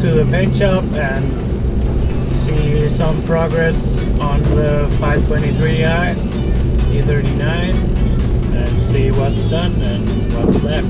to the paint shop and see some progress on the 523i e39 and see what's done and what's left.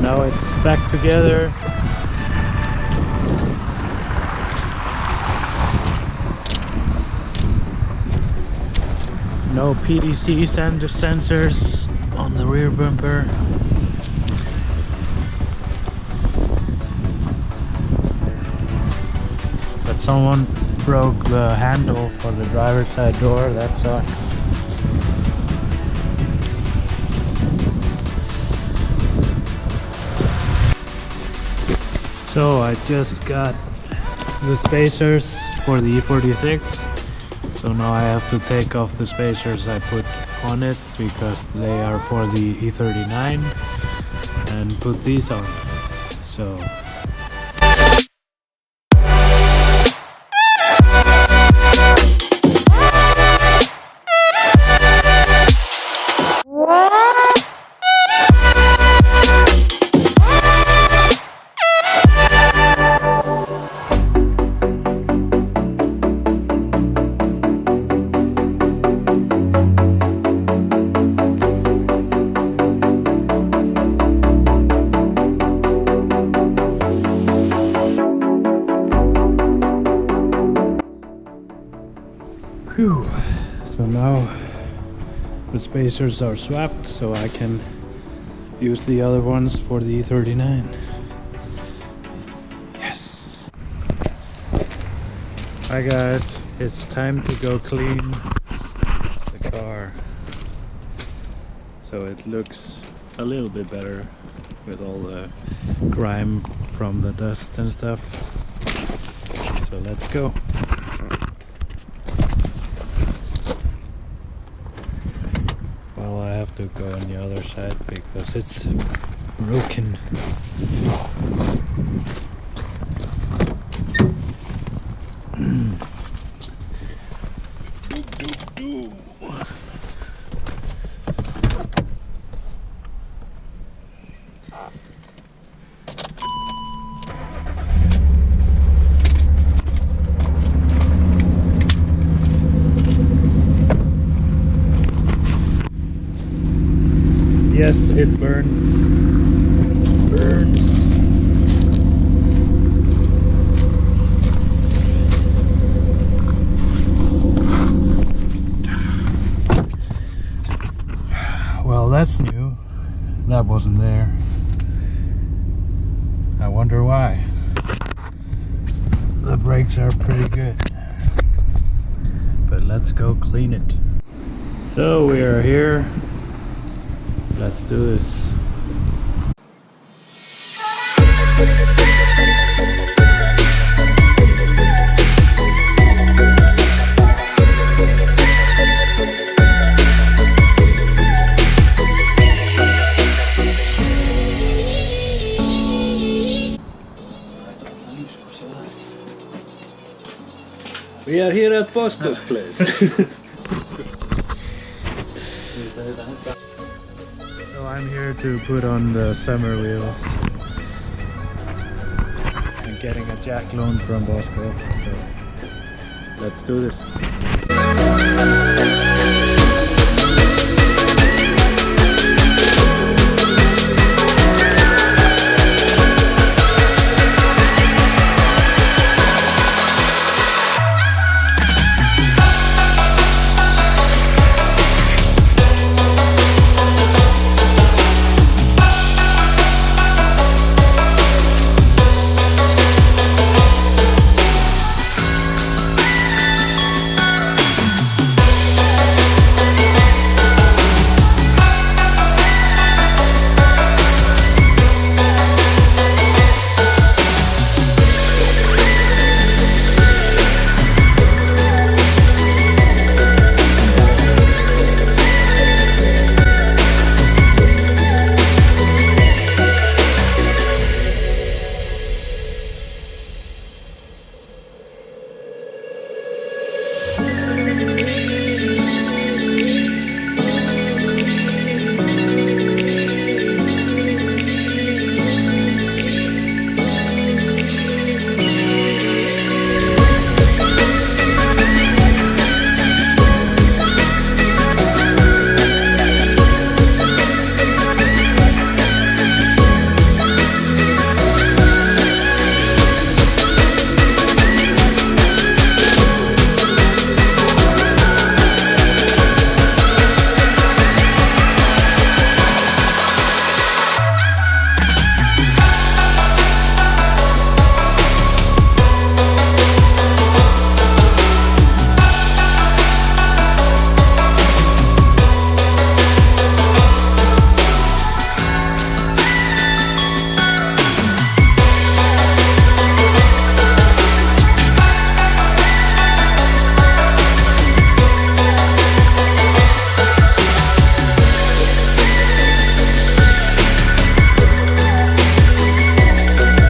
Now it's back together. No PDC sensors on the rear bumper. But someone broke the handle for the driver's side door. That sucks. So I just got the spacers for the E46, so now I have to take off the spacers I put on it because they are for the E39 and put these on. So whew. So now the spacers are swapped, so I can use the other ones for the E39. Yes! Hi guys, it's time to go clean the car. So it looks a little bit better with all the grime from the dust and stuff. So let's go. Well, I have to go on the other side because it's broken. Yes, it burns. Burns. Well, that's new. That wasn't there. I wonder why. The brakes are pretty good. But let's go clean it. So we are here. Let's do this. We are here at Bosco's place. So I'm here to put on the summer wheels. I'm getting a jack loan from Bosco, so let's do this.